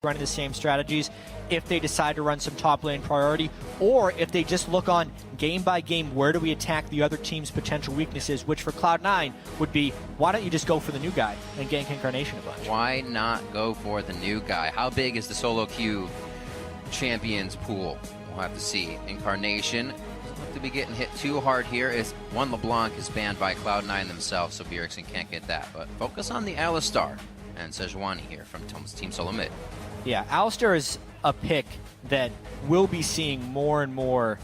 running the same strategies if they decide to run some top lane priority, or if they just look on game by game, where do we attack the other team's potential weaknesses, which for Cloud9 would be, why don't you just go for the new guy and gank Incarnation a bunch? Why not go for the new guy? How big is the solo queue champions pool? We'll have to see. Incarnation doesn't look to be getting hit too hard here. Is one LeBlanc is banned by Cloud9 themselves, so Bjergsen can't get that. But focus on the Alistar and Sejuani here from Team SoloMid. Yeah, Alistar is a pick that we'll be seeing more and more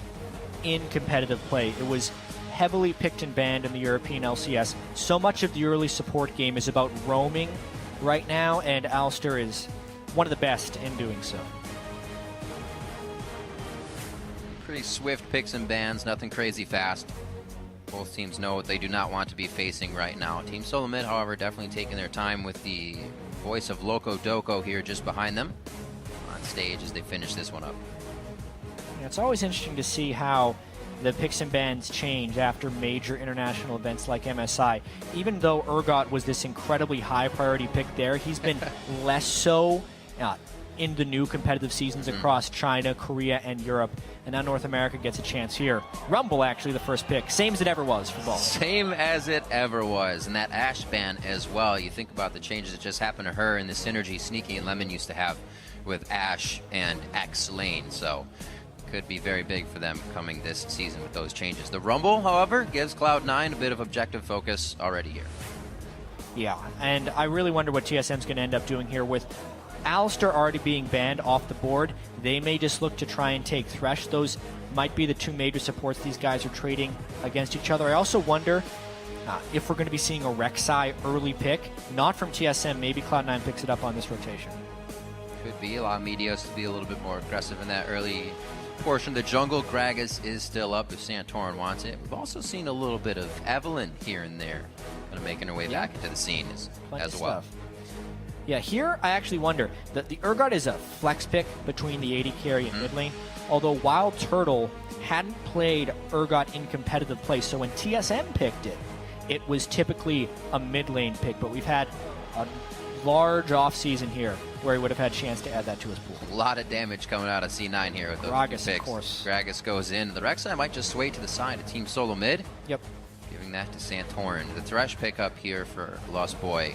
in competitive play. It was heavily picked and banned in the European LCS. So much of the early support game is about roaming right now, and Alistar is one of the best in doing so. Pretty swift picks and bans, nothing crazy fast. Both teams know what they do not want to be facing right now. Team SoloMid, however, definitely taking their time with the voice of Loco Doco here just behind them on stage as they finish this one up. Yeah, it's always interesting to see how the picks and bans change after major international events like MSI. Even though Urgot was this incredibly high priority pick there, he's been less so in the new competitive seasons across China, Korea, and Europe. And now North America gets a chance here. Rumble, actually, the first pick. Same as it ever was for both. Same as it ever was. And that Ashe ban as well. You think about the changes that just happened to her and the synergy Sneaky and Lemon used to have with Ashe and X lane. So could be very big for them coming this season with those changes. The Rumble, however, gives Cloud9 a bit of objective focus already here. Yeah, and I really wonder what TSM's going to end up doing here with Alistar already being banned off the board. They may just look to try and take Thresh. Those might be the two major supports these guys are trading against each other. I also wonder if we're going to be seeing a Rek'Sai early pick. Not from TSM. Maybe Cloud9 picks it up on this rotation. Could be. A lot of Medios to be a little bit more aggressive in that early portion of the jungle. Gragas is still up if Santorin wants it. We've also seen a little bit of Evelynn here and there kind of making her way back into the scene as well. Yeah, here I actually wonder that the Urgot is a flex pick between the AD carry and mid lane, although Wild Turtle hadn't played Urgot in competitive play, so when TSM picked it, it was typically a mid lane pick, but we've had a large offseason here where he would have had a chance to add that to his pool. A lot of damage coming out of C9 here with those Gragas, picks. Of course. Gragas goes in. The Rek'Sai might just sway to the side of Team SoloMid. Yep. Giving that to Santorin. The Thresh pickup here for Lost Boy.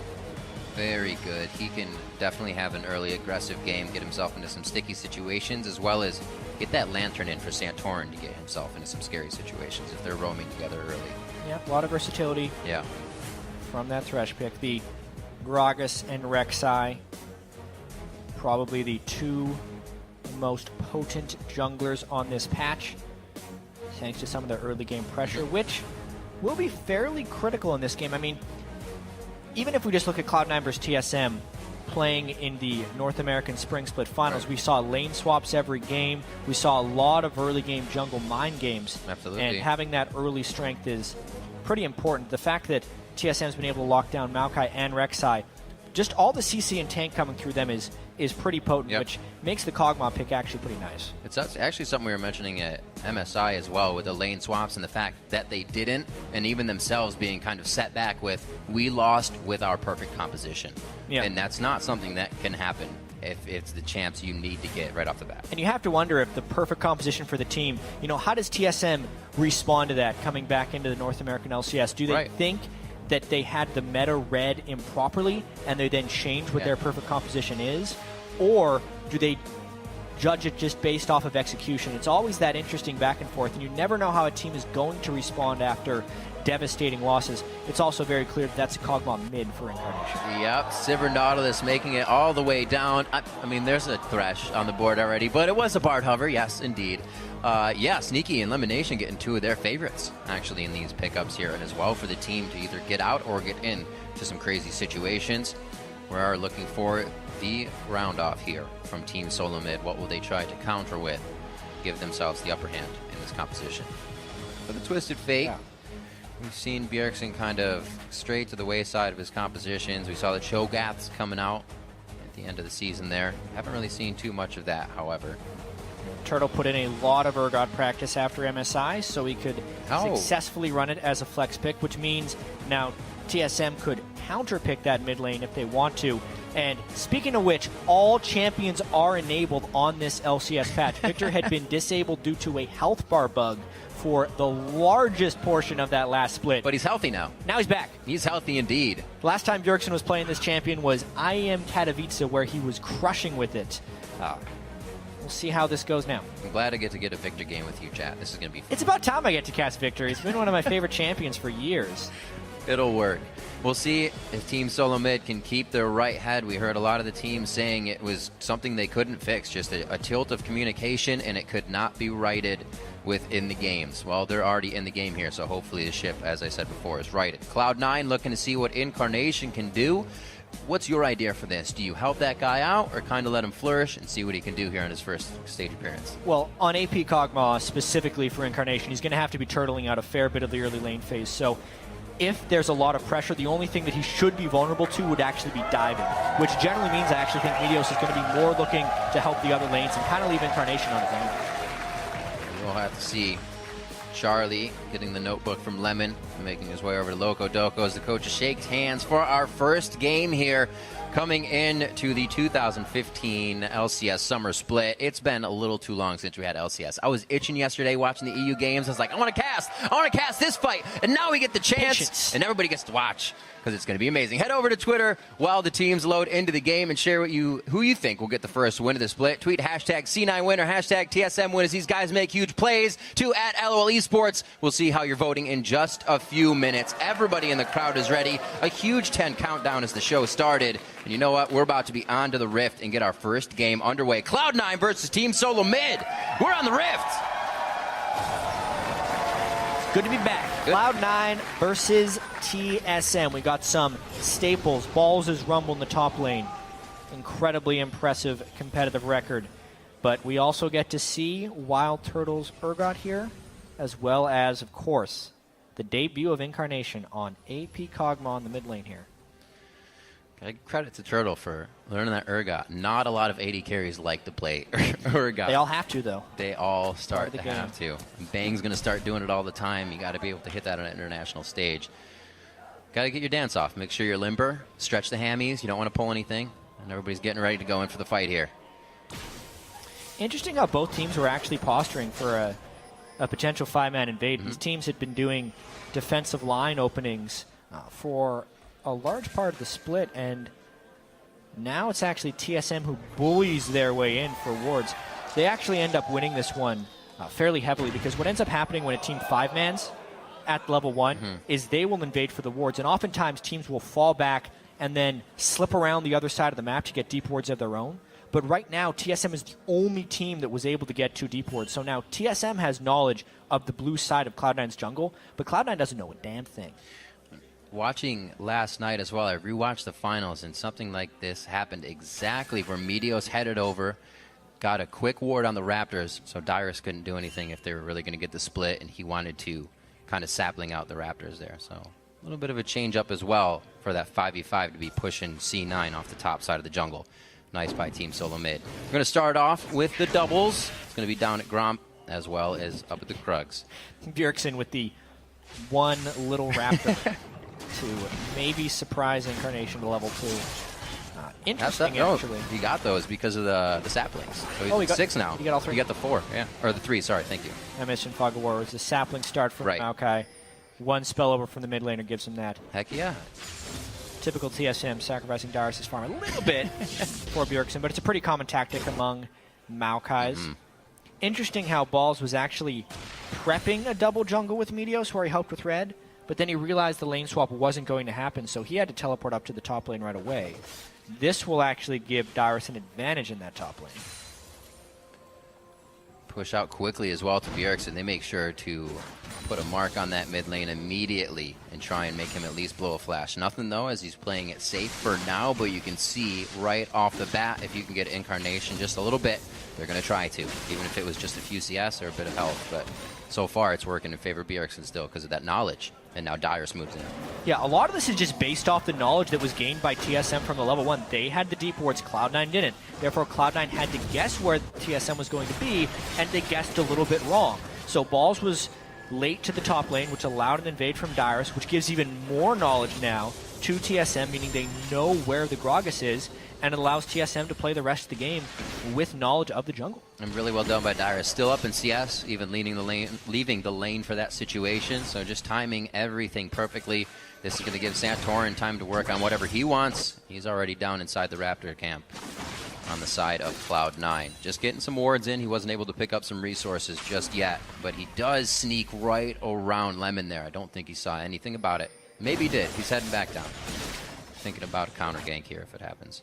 Very good. He can definitely have an early aggressive game, get himself into some sticky situations, as well as get that Lantern in for Santorin to get himself into some scary situations if they're roaming together early. Yeah, a lot of versatility from that Thresh pick. The Gragas and Rek'Sai, probably the two most potent junglers on this patch, thanks to some of their early game pressure, which will be fairly critical in this game. I mean, even if we just look at Cloud9 versus TSM playing in the North American Spring Split Finals, we saw lane swaps every game. We saw a lot of early game jungle mind games. Absolutely. And having that early strength is pretty important. The fact that TSM's been able to lock down Maokai and Rek'Sai, just all the CC and tank coming through them is pretty potent, which makes the Kog'Maw pick actually pretty nice. It's actually something we were mentioning at MSI as well with the lane swaps and the fact that they didn't, and even themselves being kind of set back with, we lost with our perfect composition. And that's not something that can happen if it's the champs you need to get right off the bat. And you have to wonder if the perfect composition for the team, you know, how does TSM respond to that coming back into the North American LCS? Do they think that they had the meta read improperly and they then change what their perfect composition is? Or do they judge it just based off of execution? It's always that interesting back and forth, and you never know how a team is going to respond after devastating losses. It's also very clear that that's a Kog'Maw mid for Incarnation. Yep, Sivir Nautilus making it all the way down. I mean, there's a Thresh on the board already, but it was a Bard Hover, yes, indeed. Sneaky and Lemonation getting two of their favorites, actually, in these pickups here, and as well for the team to either get out or get in to some crazy situations. We are looking for the round off here from Team SoloMid. What will they try to counter with? Give themselves the upper hand in this composition. For the Twisted Fate, we've seen Bjergsen kind of stray to the wayside of his compositions. We saw the Cho'Gaths coming out at the end of the season there. Haven't really seen too much of that, however. Turtle put in a lot of Urgot practice after MSI, so he could successfully run it as a flex pick, which means now TSM could counter pick that mid lane if they want to. And speaking of which, all champions are enabled on this LCS patch. Victor had been disabled due to a health bar bug for the largest portion of that last split. But he's healthy now. Now he's back. He's healthy indeed. Last time Bjergsen was playing this champion was IM Katowice, where he was crushing with it. We'll see how this goes now. I'm glad I get to get a Victor game with you, chat. This is going to be fun. It's about time I get to cast Victor. He's been one of my favorite champions for years. It'll work. We'll see if Team SoloMid can keep their right head. We heard a lot of the teams saying it was something they couldn't fix, just a tilt of communication, and it could not be righted within the games. Well, they're already in the game here, so hopefully the ship, as I said before, is righted. Cloud9 looking to see what Incarnation can do. What's your idea for this? Do you help that guy out or kind of let him flourish and see what he can do here in his first stage appearance? Well, on AP Kog'Maw, specifically for Incarnation, he's going to have to be turtling out a fair bit of the early lane phase. So if there's a lot of pressure, the only thing that he should be vulnerable to would actually be diving, which generally means I actually think Meteos is going to be more looking to help the other lanes and kind of leave Incarnation on his own. We'll have to see. Charlie getting the notebook from Lemon, making his way over to Loco Doco as the coaches shake hands for our first game here. Coming in to the 2015 LCS Summer Split. It's been a little too long since we had LCS. I was itching yesterday watching the EU games. I was like, I want to cast this fight. And now we get the chance, Patience. and everybody gets to watch because it's going to be amazing. Head over to Twitter while the teams load into the game and share who you think will get the first win of the split. Tweet hashtag C9win or hashtag TSM win as these guys make huge plays to @LOL Esports. We'll see how you're voting in just a few minutes. Everybody in the crowd is ready. A huge 10 countdown as the show started. And you know what? We're about to be on to the Rift and get our first game underway. Cloud9 versus Team SoloMid. We're on the Rift. Good to be back. Good. Cloud9 versus TSM. We got some staples. Balls' Rumble in the top lane. Incredibly impressive competitive record. But we also get to see Wild Turtle's Urgot here, as well as, of course, the debut of Incarnation on AP Kog'Maw in the mid lane here. Credit to Turtle for learning that Urgot. Not a lot of AD carries like to play Urgot. They all have to, though. They all start to game. have to. And Bang's going to start doing it all the time. You got to be able to hit that on an international stage. Got to get your dance off. Make sure you're limber. Stretch the hammies. You don't want to pull anything. And everybody's getting ready to go in for the fight here. Interesting how both teams were actually posturing for a potential five-man invade. Mm-hmm. These teams had been doing defensive line openings for a large part of the split, and now it's actually TSM who bullies their way in for wards. They actually end up winning this one fairly heavily, because what ends up happening when a team five-mans at level 1 is they will invade for the wards, and oftentimes teams will fall back and then slip around the other side of the map to get deep wards of their own. But right now, TSM is the only team that was able to get 2 deep wards. So now TSM has knowledge of the blue side of Cloud9's jungle, but Cloud9 doesn't know a damn thing. Watching last night as well, I rewatched the finals, and something like this happened exactly where Meteos headed over, got a quick ward on the Raptors, so Dyrus couldn't do anything if they were really going to get the split, and he wanted to kind of sapling out the Raptors there. So a little bit of a change up as well for that 5v5 to be pushing C9 off the top side of the jungle. Nice by Team SoloMid. We're going to start off with the doubles. It's going to be down at Gromp as well as up at the Krugs. Bjergsen with the one little Raptor to maybe surprise Incarnation to level 2. Interesting, actually. He got those because of the saplings. So he's he at got 6 now. He got all 3. He got the 4, yeah. Or the 3, sorry, thank you. I mentioned Fog of War. It was the sapling start from Maokai. One spell over from the mid laner gives him that. Heck yeah. Typical TSM, sacrificing Darius' farm a little bit for Bjergsen, but it's a pretty common tactic among Maokais. Interesting how Balls was actually prepping a double jungle with Meteos where he helped with red, but then he realized the lane swap wasn't going to happen, so he had to teleport up to the top lane right away. This will actually give Dyrus an advantage in that top lane. Push out quickly as well to Bjergsen. They make sure to put a mark on that mid lane immediately and try and make him at least blow a flash. Nothing, though, as he's playing it safe for now, but you can see right off the bat, if you can get Incarnation just a little bit, they're going to try to, even if it was just a few CS or a bit of health. But so far, it's working in favor of Bjergsen still because of that knowledge. And now Dyrus moves in. Yeah, a lot of this is just based off the knowledge that was gained by TSM from the level 1. They had the deep wards, Cloud9 didn't. Therefore, Cloud9 had to guess where TSM was going to be, and they guessed a little bit wrong. So Balls was late to the top lane, which allowed an invade from Dyrus, which gives even more knowledge now to TSM, meaning they know where the Gragas is. and it allows TSM to play the rest of the game with knowledge of the jungle. And really well done by Dyrus. Still up in CS, even leaving the lane for that situation. So just timing everything perfectly. This is going to give Santorin time to work on whatever he wants. He's already down inside the Raptor camp on the side of Cloud9. Just getting some wards in. He wasn't able to pick up some resources just yet, but he does sneak right around Lemon there. I don't think he saw anything about it. Maybe he did. He's heading back down. Thinking about a counter gank here if it happens.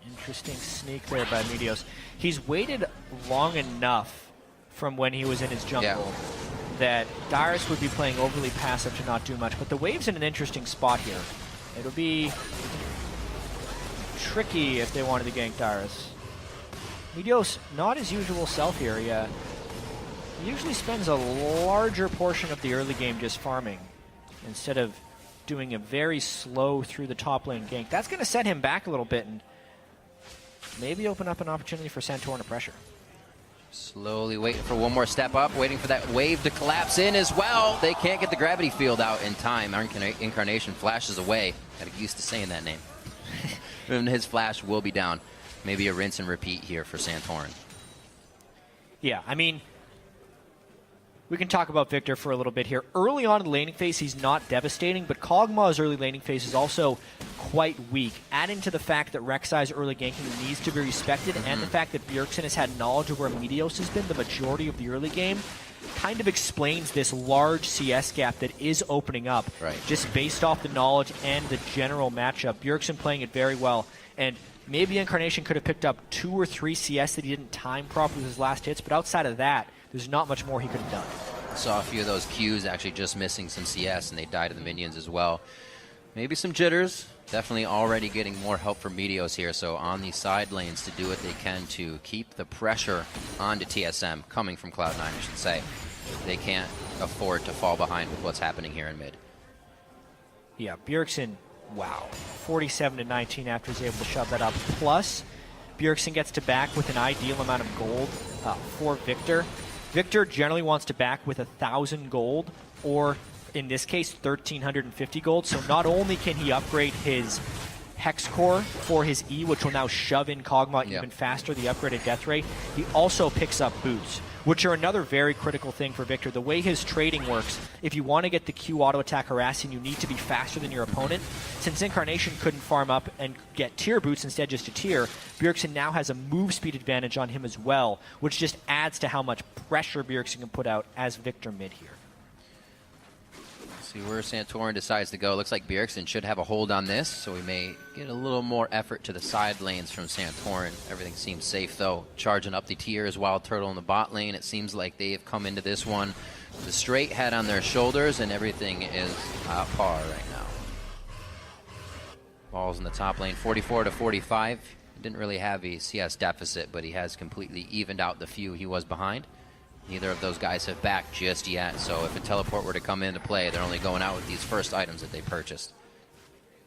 Interesting sneak there by Meteos. He's waited long enough from when he was in his jungle that Dyrus would be playing overly passive to not do much, but the wave's in an interesting spot here. It'll be tricky if they wanted to gank Dyrus. Meteos, not his usual self here. He usually spends a larger portion of the early game just farming instead of doing a very slow through the top lane gank. That's going to set him back a little bit and maybe open up an opportunity for Santorin to pressure. Slowly waiting for one more step up, waiting for that wave to collapse in as well. They can't get the gravity field out in time. Incarnation flashes away. Got used to saying that name. And his flash will be down. Maybe a rinse and repeat here for Santorin. Yeah, I mean, we can talk about Victor for a little bit here. Early on in the laning phase, he's not devastating, but Kog'Maw's early laning phase is also quite weak. Adding to the fact that Rek'Sai's early ganking needs to be respected, and the fact that Bjergsen has had knowledge of where Meteos has been the majority of the early game, kind of explains this large CS gap that is opening up, just based off the knowledge and the general matchup. Bjergsen playing it very well, and maybe Incarnation could have picked up 2 or 3 CS that he didn't time properly with his last hits, but outside of that, there's not much more he could have done. Saw a few of those Qs actually just missing some CS, and they died to the minions as well. Maybe some jitters. Definitely already getting more help from Meteos here, so on the side lanes to do what they can to keep the pressure onto TSM, coming from Cloud9, I should say. They can't afford to fall behind with what's happening here in mid. Yeah, Bjergsen, wow. 47-19 after he's able to shove that up. Plus, Bjergsen gets to back with an ideal amount of gold for Victor. Victor generally wants to back with 1,000 gold, or in this case, 1,350 gold. So not only can he upgrade his Hex Core for his E, which will now shove in Kog'Maw even faster, the upgraded death rate, he also picks up boots, which are another very critical thing for Victor. The way his trading works, if you want to get the Q auto attack harassing, you need to be faster than your opponent. Since Incarnation couldn't farm up and get tier boots, instead just a tier, Bjergsen now has a move speed advantage on him as well, which just adds to how much pressure Bjergsen can put out as Victor mid here. See where Santorin decides to go. Looks like Bjergsen should have a hold on this, so we may get a little more effort to the side lanes from Santorin. Everything seems safe, though. Charging up the tiers, Wild Turtle in the bot lane. It seems like they have come into this one with a straight head on their shoulders, and everything is at par right now. Balls in the top lane, 44-45. He didn't really have a CS deficit, but he has completely evened out the few he was behind. Neither of those guys have backed just yet, so if a teleport were to come into play, they're only going out with these first items that they purchased.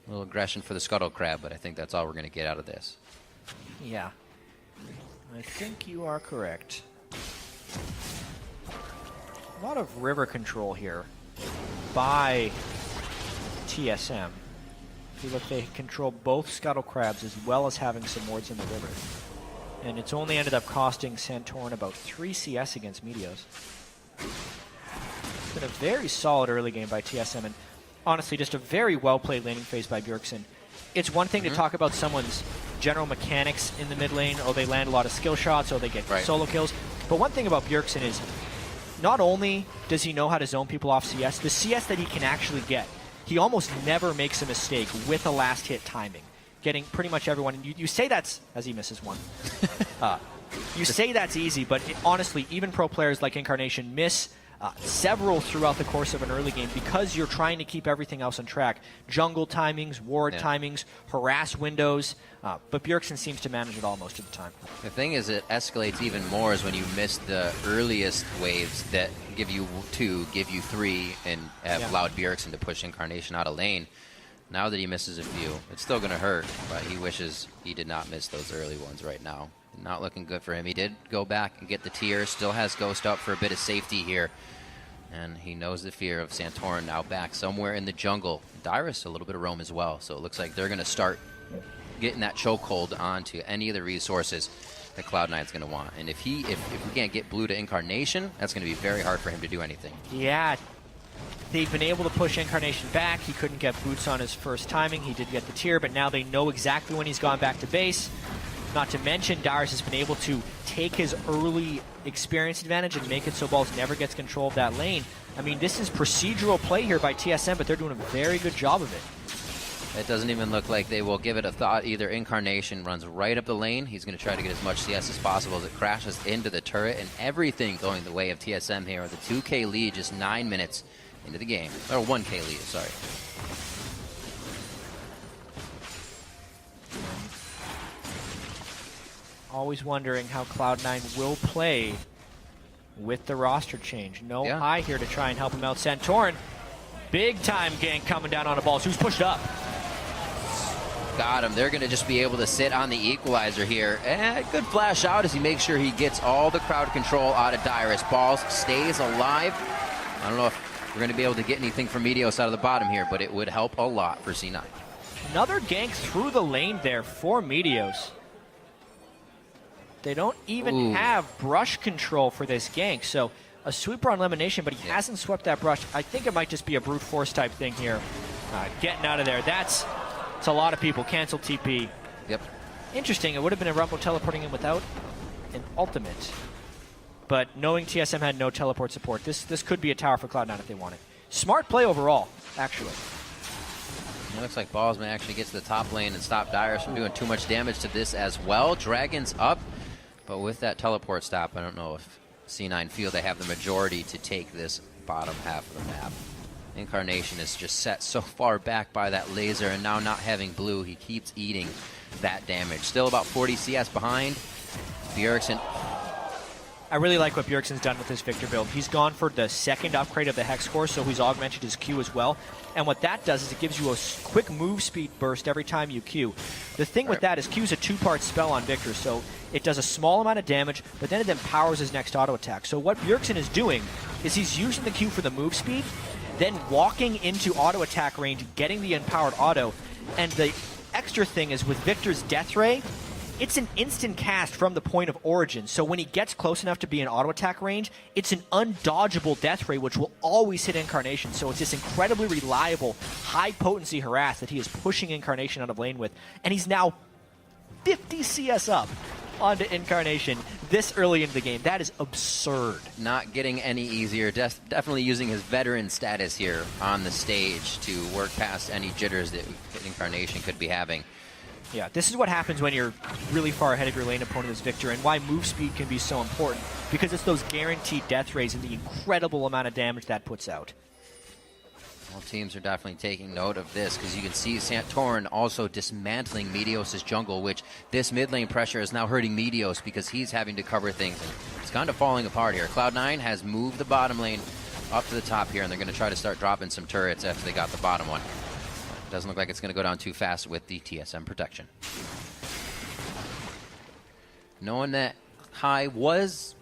A little aggression for the Scuttle Crab, but I think that's all we're going to get out of this. Yeah. I think you are correct. A lot of river control here by TSM. If you look, they control both Scuttle Crabs as well as having some wards in the river. And it's only ended up costing Santorin about 3 CS against Meteos. It's been a very solid early game by TSM, and honestly, just a very well-played laning phase by Bjergsen. It's one thing to talk about someone's general mechanics in the mid lane, oh, they land a lot of skill shots, oh, they get solo kills. But one thing about Bjergsen is, not only does he know how to zone people off CS, the CS that he can actually get, he almost never makes a mistake with a last hit timing. Getting pretty much everyone. And you say that's, as he misses one. You say that's easy, but honestly, even pro players like Incarnation miss several throughout the course of an early game because you're trying to keep everything else on track. Jungle timings, ward timings, harass windows. But Bjergsen seems to manage it all most of the time. The thing is, it escalates even more is when you miss the earliest waves that give you 2, give you 3, and have allowed Bjergsen to push Incarnation out of lane. Now that he misses a few, it's still going to hurt, but he wishes he did not miss those early ones right now. Not looking good for him. He did go back and get the tier, still has Ghost up for a bit of safety here. And he knows the fear of Santorin now back somewhere in the jungle. Dyrus, a little bit of roam as well. So it looks like they're going to start getting that chokehold onto any of the resources that Cloud9's going to want. And if we can't get blue to Incarnation, that's going to be very hard for him to do anything. Yeah. They've been able to push Incarnation back. He couldn't get boots on his first timing. He did get the tier, but now they know exactly when he's gone back to base. Not to mention, Dyrus has been able to take his early experience advantage and make it so Balls never gets control of that lane. I mean, this is procedural play here by TSM, but they're doing a very good job of it. It doesn't even look like they will give it a thought either. Incarnation runs right up the lane. He's going to try to get as much CS as possible as it crashes into the turret, and everything going the way of TSM here with a 2K lead just 9 minutes into the game. Or 1K lead, sorry. Always wondering how Cloud9 will play with the roster change. No High here to try and help him out. Santorin, big time gank coming down on a Balls. Who's pushed up? Got him. They're going to just be able to sit on the equalizer here. And good flash out as he makes sure he gets all the crowd control out of Dyrus. Balls stays alive. I don't know if we're going to be able to get anything from Meteos out of the bottom here, but it would help a lot for C9. Another gank through the lane there for Meteos. They don't even have brush control for this gank, so a sweeper on Elimination, but he hasn't swept that brush. I think it might just be a brute force type thing here. Getting out of there. It's a lot of people. Cancel TP. Yep. Interesting. It would have been a Rumble teleporting in without an ultimate. But knowing TSM had no teleport support, this could be a tower for Cloud9 if they want it. Smart play overall, actually. It looks like Balls may actually get to the top lane and stop Dyrus from doing too much damage to this as well. Dragon's up. But with that teleport stop, I don't know if C9 feel they have the majority to take this bottom half of the map. Incarnation is just set so far back by that laser, and now not having blue, he keeps eating that damage. Still about 40 CS behind. Bjergsen. I really like what Bjergsen's done with his Victor build. He's gone for the second upgrade of the Hex Core, so he's augmented his Q as well. And what that does is it gives you a quick move speed burst every time you Q. The thing with that is Q's a two-part spell on Victor, so it does a small amount of damage, but then it powers his next auto attack. So what Bjergsen is doing is he's using the Q for the move speed, then walking into auto attack range, getting the empowered auto. And the extra thing is with Victor's Death Ray, it's an instant cast from the point of origin. So when he gets close enough to be in auto attack range, it's an undodgeable Death Ray, which will always hit Incarnation. So it's this incredibly reliable, high potency harass that he is pushing Incarnation out of lane with. And he's now 50 CS up onto Incarnation this early into the game. That is absurd. Not getting any easier. Definitely using his veteran status here on the stage to work past any jitters that Incarnation could be having. Yeah, this is what happens when you're really far ahead of your lane opponent as Victor, and why move speed can be so important, because it's those guaranteed death rays and the incredible amount of damage that puts out. Well, teams are definitely taking note of this, because you can see Santorin also dismantling Meteos' jungle, which this mid lane pressure is now hurting Meteos because he's having to cover things, and it's kind of falling apart here. Cloud9 has moved the bottom lane up to the top here, and they're going to try to start dropping some turrets after they got the bottom one. Doesn't look like it's going to go down too fast with the TSM protection. Knowing that High was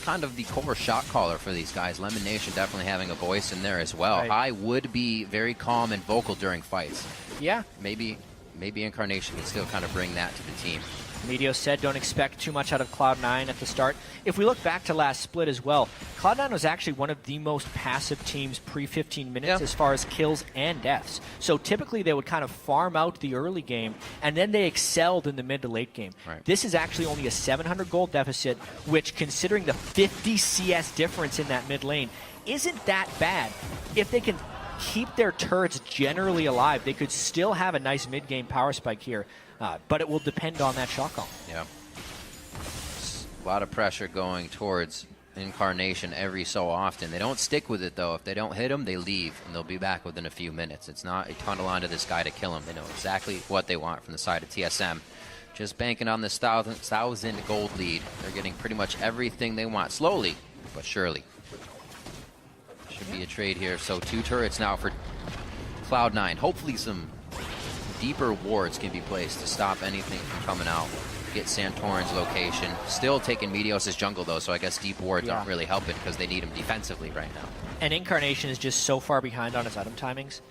kind of the core shot caller for these guys, Lemonation definitely having a voice in there as well. Right. High would be very calm and vocal during fights. Yeah. Maybe Incarnation can still kind of bring that to the team. Meteos said don't expect too much out of Cloud9 at the start. If we look back to last split as well, Cloud9 was actually one of the most passive teams pre-15 minutes as far as kills and deaths. So typically they would kind of farm out the early game, and then they excelled in the mid to late game. Right. This is actually only a 700 gold deficit, which, considering the 50 CS difference in that mid lane, isn't that bad. If they can keep their turrets generally alive, they could still have a nice mid-game power spike here. But it will depend on that shot call. Yeah. A lot of pressure going towards Incarnation every so often. They don't stick with it, though. If they don't hit him, they leave, and they'll be back within a few minutes. It's not a tunnel onto this guy to kill him. They know exactly what they want from the side of TSM. Just banking on this 1,000 gold lead. They're getting pretty much everything they want. Slowly, but surely. Should be a trade here. So 2 turrets now for Cloud9. Hopefully some deeper wards can be placed to stop anything from coming out. get Santorin's location. Still taking Meteos' jungle, though, so I guess deep wards aren't really helping because they need him defensively right now. And Incarnation is just so far behind on his item timings.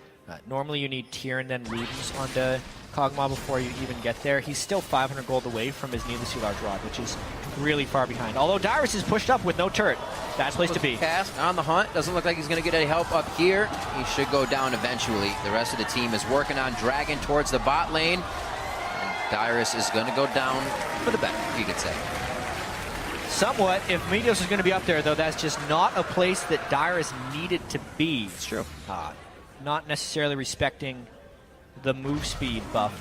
Normally you need Tier and then Ludens onto Kog'Maw before you even get there. He's still 500 gold away from his needlessly large rod, which is really far behind. Although Dyrus is pushed up with no turret. Bad place to be. Cast on the hunt. Doesn't look like he's going to get any help up here. He should go down eventually. The rest of the team is working on Dragon towards the bot lane. And Dyrus is going to go down for the better, you could say. Somewhat. If Meteos is going to be up there, though, that's just not a place that Dyrus needed to be. It's true. Not necessarily respecting the move speed buff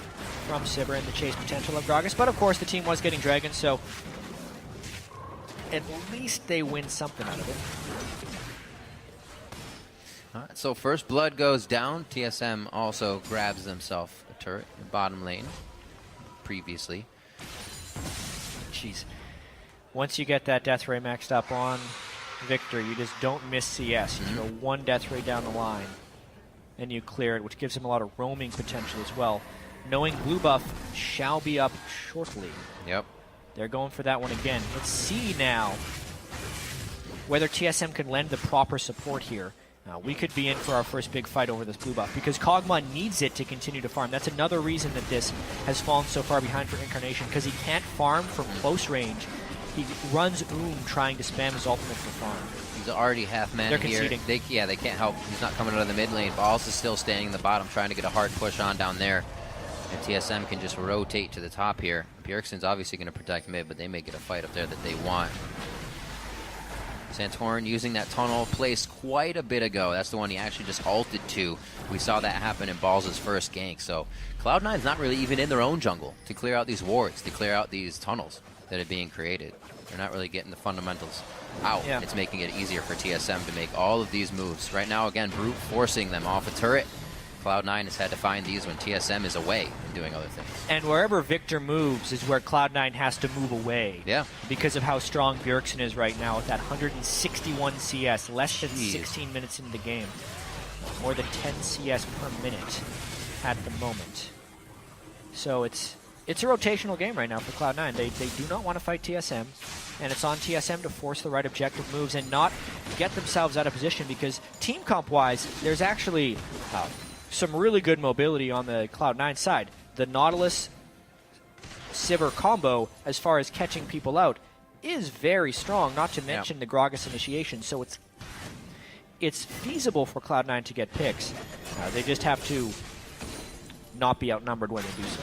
from Sivir and the chase potential of Gragas. But, of course, the team was getting Dragon, so at least they win something out of it. All right, so first blood goes down. TSM also grabs themselves a turret in the bottom lane previously. Jeez. Once you get that death ray maxed up on Victor, you just don't miss CS. You throw one death ray down the line and you clear it, which gives him a lot of roaming potential as well. Knowing blue buff shall be up shortly. Yep. They're going for that one again. Let's see now whether TSM can lend the proper support here. We could be in for our first big fight over this blue buff because Kog'Maw needs it to continue to farm. That's another reason that this has fallen so far behind for Incarnation, because he can't farm from close range. He runs trying to spam his ultimate for farm. He's already half mana here. They can't help. He's not coming out of the mid lane. Balls is still staying in the bottom, trying to get a hard push on down there. And TSM can just rotate to the top here. Bjergsen's obviously going to protect mid, but they may get a fight up there that they want. Santorin using that tunnel placed quite a bit ago. That's the one he actually just ulted to. We saw that happen in Balls' first gank. So Cloud9's not really even in their own jungle to clear out these wards, to clear out these tunnels that are being created. They're not really getting the fundamentals out. Yeah. It's making it easier for TSM to make all of these moves. Right now, again, brute forcing them off a turret. Cloud9 has had to find these when TSM is away and doing other things. And wherever Victor moves is where Cloud9 has to move away. Yeah. Because of how strong Bjergsen is right now with that 161 CS, less than 16 minutes into the game. More than 10 CS per minute at the moment. So it's a rotational game right now for Cloud9. They do not want to fight TSM, and it's on TSM to force the right objective moves and not get themselves out of position, because team comp-wise, there's actually some really good mobility on the Cloud9 side. The Nautilus-Sivir combo, as far as catching people out, is very strong, not to mention the Gragas initiation, so it's feasible for Cloud9 to get picks. They just have to not be outnumbered when they do so.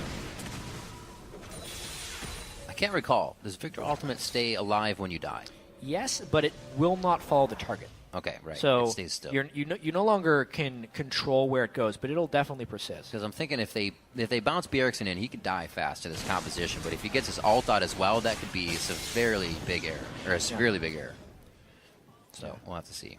I can't recall. Does Victor Ultimate stay alive when you die? Yes, but it will not follow the target. Okay, right. So it stays still. You no longer can control where it goes, but it'll definitely persist. Because I'm thinking if they bounce Bjergsen in, he could die fast to this composition. But if he gets his ult out as well, that could be a severely big error, or a severely big error. So we'll have to see.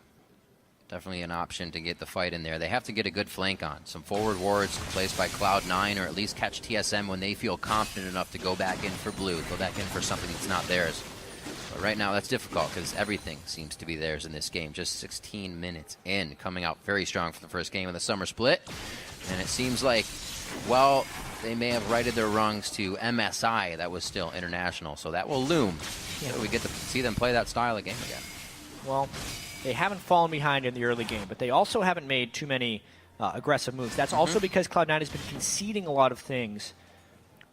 Definitely an option to get the fight in there. They have to get a good flank on. Some forward wards placed by Cloud9, or at least catch TSM when they feel confident enough to go back in for blue, go back in for something that's not theirs. But right now that's difficult because everything seems to be theirs in this game. Just 16 minutes in, coming out very strong for the first game of the summer split. And it seems like, well, they may have righted their wrongs to MSI. That was still international, so that will loom. Yeah. So we get to see them play that style of game again. Well, they haven't fallen behind in the early game, but they also haven't made too many aggressive moves. That's also because Cloud9 has been conceding a lot of things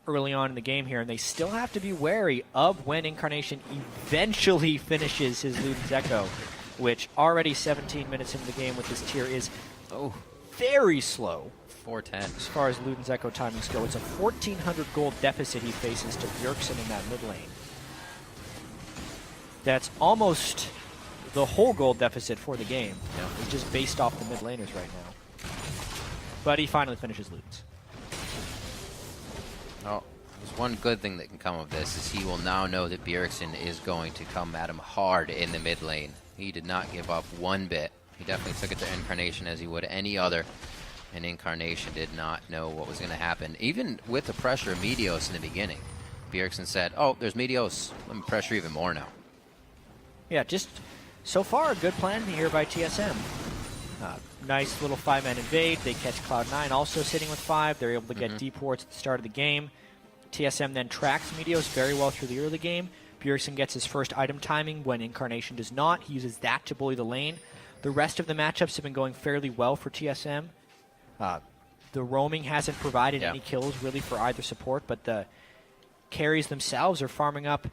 early on in the game here, and they still have to be wary of when Incarnation eventually finishes his Luden's Echo, which already 17 minutes into the game with this tier is very slow. 410. As far as Luden's Echo timings go, it's a 1,400 gold deficit he faces to Bjergsen in that mid lane. That's almost the whole gold deficit for the game. It's just based off the mid laners right now. But he finally finishes Luden's. Oh, there's one good thing that can come of this is he will now know that Bjergsen is going to come at him hard in the mid lane. He did not give up one bit. He definitely took it to Incarnation as he would any other. And Incarnation did not know what was going to happen. Even with the pressure of Meteos in the beginning, Bjergsen said, oh, there's Meteos. Let me pressure even more now. Yeah, just so far a good plan here by TSM. Nice little 5-man invade. They catch Cloud9 also sitting with 5. They're able to get deep wards at the start of the game. TSM then tracks Meteos very well through the early game. Bjergsen gets his first item timing when Incarnation does not. He uses that to bully the lane. The rest of the matchups have been going fairly well for TSM. The roaming hasn't provided any kills really for either support, but the carries themselves are farming up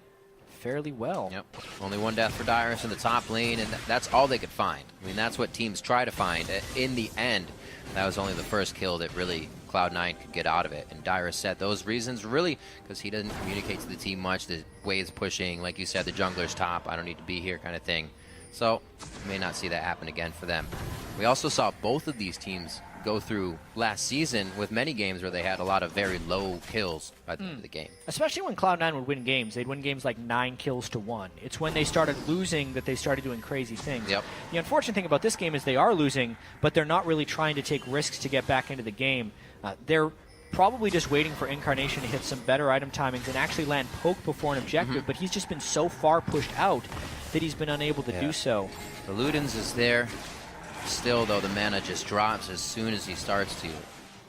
fairly well. Yep. Only one death for Dyrus in the top lane, and that's all they could find. I mean, that's what teams try to find. In the end, that was only the first kill that really Cloud9 could get out of it. And Dyrus said those reasons really because he doesn't communicate to the team much. The way it's pushing, like you said, the jungler's top, I don't need to be here kind of thing. So, you may not see that happen again for them. We also saw both of these teams go through last season with many games where they had a lot of very low kills by the end of the game. Especially when Cloud9 would win games. They'd win games like 9 kills to 1. It's when they started losing that they started doing crazy things. Yep. The unfortunate thing about this game is they are losing, but they're not really trying to take risks to get back into the game. They're probably just waiting for Incarnation to hit some better item timings and actually land poke before an objective, but he's just been so far pushed out that he's been unable to do so. The Ludens is there. Still, though, the mana just drops as soon as he starts to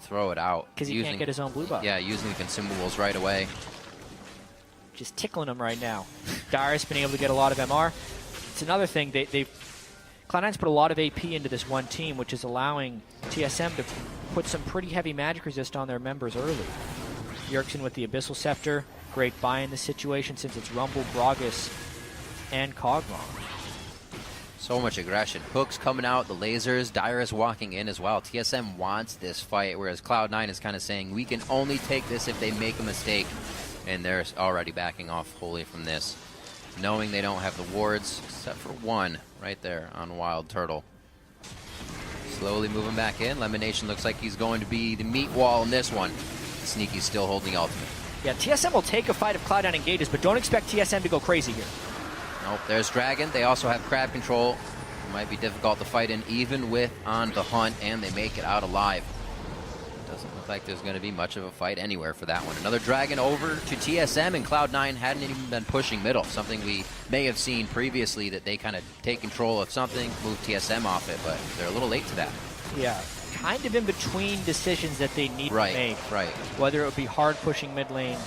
throw it out. Because he can't get his own blue buff. Yeah, using the consumables right away. Just tickling him right now. Dyrus been able to get a lot of MR. It's another thing. Cloud9's put a lot of AP into this one team, which is allowing TSM to put some pretty heavy magic resist on their members early. Bjergsen with the Abyssal Scepter. Great buy in this situation since it's Rumble, Gragas, and Kog'Maw. So much aggression. Hooks coming out, the lasers, Dyrus walking in as well. TSM wants this fight, whereas Cloud9 is kind of saying, we can only take this if they make a mistake. And they're already backing off wholly from this, knowing they don't have the wards, except for one right there on Wild Turtle. Slowly moving back in. Lemonation looks like he's going to be the meat wall in this one. Sneaky's still holding the ultimate. Yeah, TSM will take a fight if Cloud9 engages, but don't expect TSM to go crazy here. Nope, there's Dragon. They also have crab control. It might be difficult to fight in, even with on the hunt, and they make it out alive. Doesn't look like there's going to be much of a fight anywhere for that one. Another Dragon over to TSM, and Cloud9 hadn't even been pushing middle, something we may have seen previously, that they kind of take control of something, move TSM off it, but they're a little late to that. Yeah, kind of in between decisions that they need to make. Right. Whether it would be hard pushing mid lane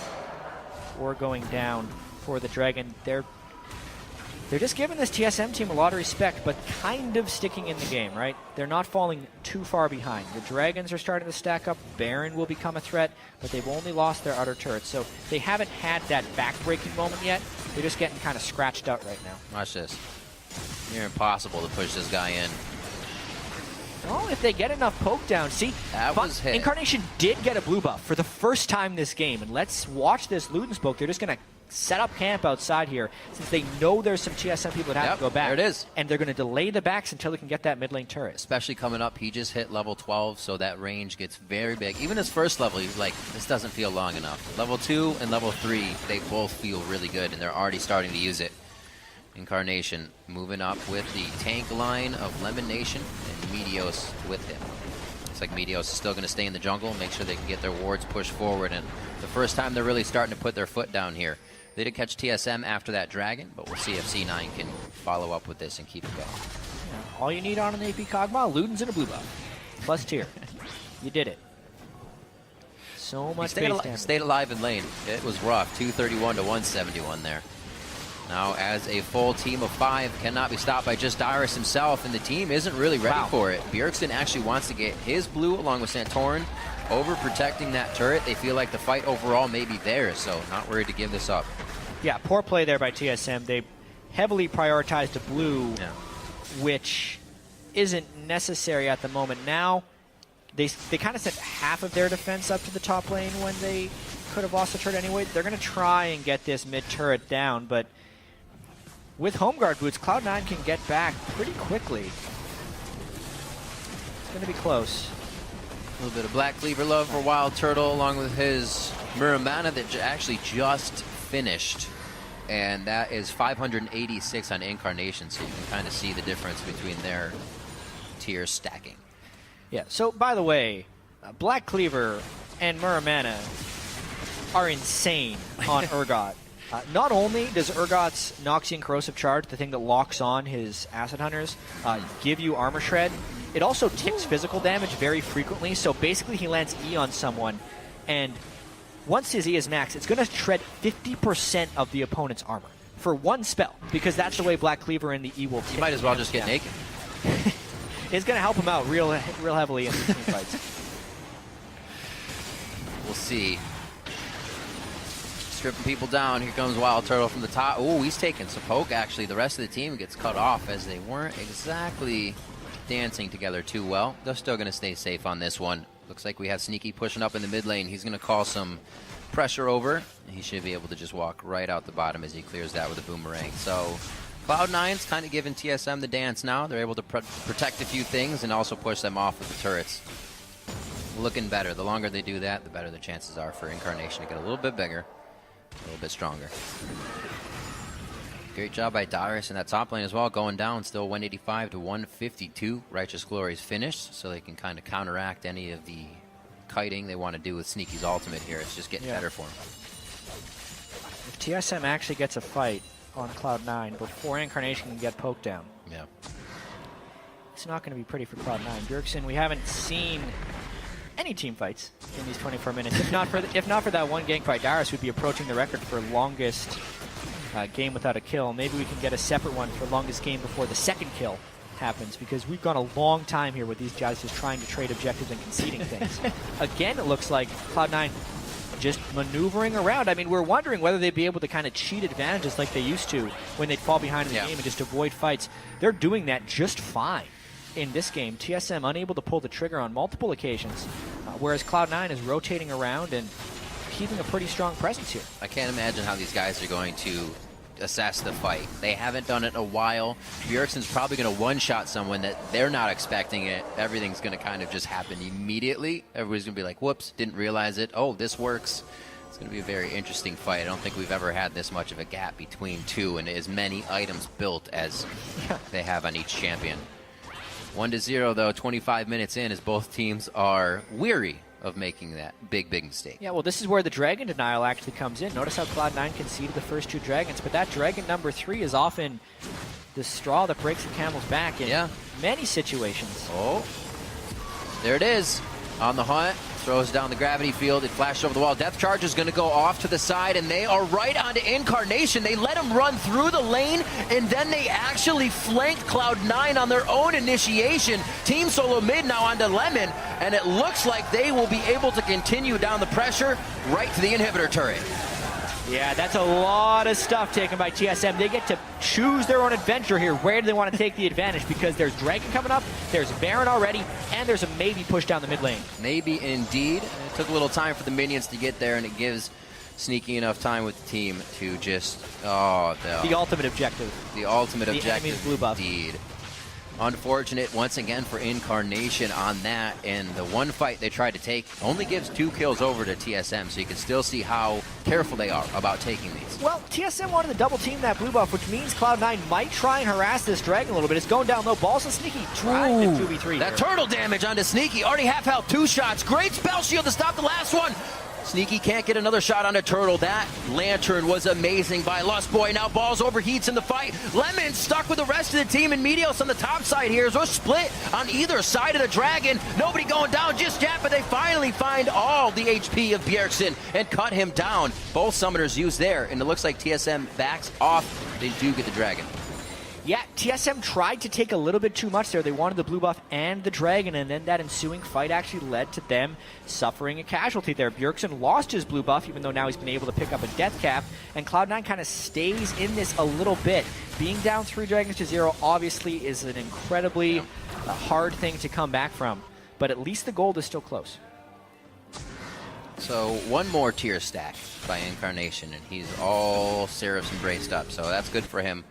or going down for the Dragon. They're just giving this TSM team a lot of respect, but kind of sticking in the game, right? They're not falling too far behind. The Dragons are starting to stack up. Baron will become a threat, but they've only lost their outer turrets. So they haven't had that back-breaking moment yet. They're just getting kind of scratched out right now. Watch this. Near impossible to push this guy in. Oh, if they get enough poke down. See, that was hit. Incarnation did get a blue buff for the first time this game, and let's watch this Luden's poke. They're just going to set up camp outside here since they know there's some TSM people that have to go back. There it is. And they're going to delay the backs until they can get that mid lane turret. Especially coming up, he just hit level 12, so that range gets very big. Even his first level, he's like, this doesn't feel long enough. Level 2 and level 3, they both feel really good, and they're already starting to use it. Incarnation moving up with the tank line of Lemon Nation and Meteos with him. Looks like Meteos is still going to stay in the jungle, make sure they can get their wards pushed forward, and the first time they're really starting to put their foot down here. They did catch TSM after that Dragon, but we'll see if C9 can follow up with this and keep it going. Yeah, all you need on an AP Kog'Maw, Luden's and a blue buff. Plus tier. You did it. So much base damage. Stayed alive in lane. It was rough. 231 to 171 there. Now, as a full team of 5 cannot be stopped by just Dyrus himself, and the team isn't really ready for it. Bjergsen actually wants to get his blue along with Santorin over protecting that turret. They feel like the fight overall may be theirs, so not worried to give this up. Yeah, poor play there by TSM. They heavily prioritized the blue, which isn't necessary at the moment. Now, they kind of sent half of their defense up to the top lane when they could have lost the turret anyway. They're going to try and get this mid turret down, but with home guard boots, Cloud9 can get back pretty quickly. It's going to be close. A little bit of Black Cleaver love for Wild Turtle, along with his Muramana that actually just finished. And that is 586 on Incarnation, so you can kind of see the difference between their tiers stacking. Yeah, so by the way, Black Cleaver and Muramana are insane on Urgot. Not only does Urgot's Noxian Corrosive Charge, the thing that locks on his Acid Hunters, give you Armor Shred, it also ticks physical damage very frequently, so basically he lands E on someone, and once his E is max, it's going to shred 50% of the opponent's armor for one spell, because that's the way Black Cleaver and the E will. You might as well just get naked. It's going to help him out real heavily in the team fights. We'll see. Stripping people down. Here comes Wild Turtle from the top. Oh, he's taking some poke, actually. The rest of the team gets cut off as they weren't exactly dancing together too well. They're still going to stay safe on this one. Looks like we have Sneaky pushing up in the mid lane. He's going to call some pressure over. He should be able to just walk right out the bottom as he clears that with a boomerang. So Cloud9's kind of giving TSM the dance now. They're able to protect a few things and also push them off with the turrets. Looking better. The longer they do that, the better the chances are for Incarnation to get a little bit bigger, a little bit stronger. Great job by Darius in that top lane as well, going down still 185 to 152. Righteous Glory's finished, so they can kind of counteract any of the kiting they want to do with Sneaky's ultimate here. It's just getting better for him. If TSM actually gets a fight on Cloud9 before Incarnation can get poked down, it's not going to be pretty for Cloud9. Bjergsen, we haven't seen any team fights in these 24 minutes. If not for that one gank fight, Darius would be approaching the record for longest game without a kill. Maybe we can get a separate one for longest game before the second kill happens, because we've gone a long time here with these guys just trying to trade objectives and conceding things. Again, it looks like Cloud9 just maneuvering around. I mean, we're wondering whether they'd be able to kind of cheat advantages like they used to when they'd fall behind in the game and just avoid fights. They're doing that just fine in this game. TSM unable to pull the trigger on multiple occasions, whereas Cloud9 is rotating around and keeping a pretty strong presence here. I can't imagine how these guys are going to assess the fight. They haven't done it in a while. Bjergsen's probably going to one-shot someone that they're not expecting it. Everything's going to kind of just happen immediately. Everybody's going to be like, whoops, didn't realize it. Oh, this works. It's going to be a very interesting fight. I don't think we've ever had this much of a gap between two and as many items built as they have on each champion. 1-0 though, 25 minutes in, as both teams are weary of making that big mistake. Yeah, well, this is where the dragon denial actually comes in. Notice how Cloud9 conceded the first two dragons, but that dragon number 3 is often the straw that breaks the camel's back in many situations. Oh, there it is. On the hunt, throws down the gravity field. It flashed over the wall. Death Charge is going to go off to the side, and they are right onto Incarnation. They let him run through the lane, and then they actually flanked Cloud9 on their own initiation. Team SoloMid now onto Lemon, and it looks like they will be able to continue down the pressure right to the inhibitor turret. Yeah, that's a lot of stuff taken by TSM. They get to choose their own adventure here. Where do they want to take the advantage? Because there's Dragon coming up, there's Baron already, and there's a maybe push down the mid lane. Maybe indeed. It took a little time for the minions to get there, and it gives Sneaky enough time with the team to just, the ultimate objective. The ultimate objective, enemy's blue buff. Indeed. Unfortunate once again for Incarnation on that, and the one fight they tried to take only gives 2 kills over to TSM, so you can still see how careful they are about taking these. Well, TSM wanted to double team that blue buff, which means Cloud9 might try and harass this dragon a little bit. It's going down low. Balls and Sneaky trying to 2v3 that turtle damage onto Sneaky. Already half health, 2 shots. Great spell shield to stop the last one. Sneaky can't get another shot on a turtle. That lantern was amazing by Lust Boy. Now Balls overheats in the fight. Lemon stuck with the rest of the team, and Meteos on the top side here. So split on either side of the dragon. Nobody going down just yet, but they finally find all the HP of Bjergsen and cut him down. Both summoners used there, and it looks like TSM backs off. They do get the dragon. Yeah, TSM tried to take a little bit too much there. They wanted the blue buff and the dragon, and then that ensuing fight actually led to them suffering a casualty there. Bjergsen lost his blue buff, even though now he's been able to pick up a death cap, and Cloud9 kind of stays in this a little bit. Being down 3 dragons to 0 obviously is an incredibly hard thing to come back from, but at least the gold is still close. So one more tier stack by Incarnation, and he's all Seraphs embraced up, so that's good for him.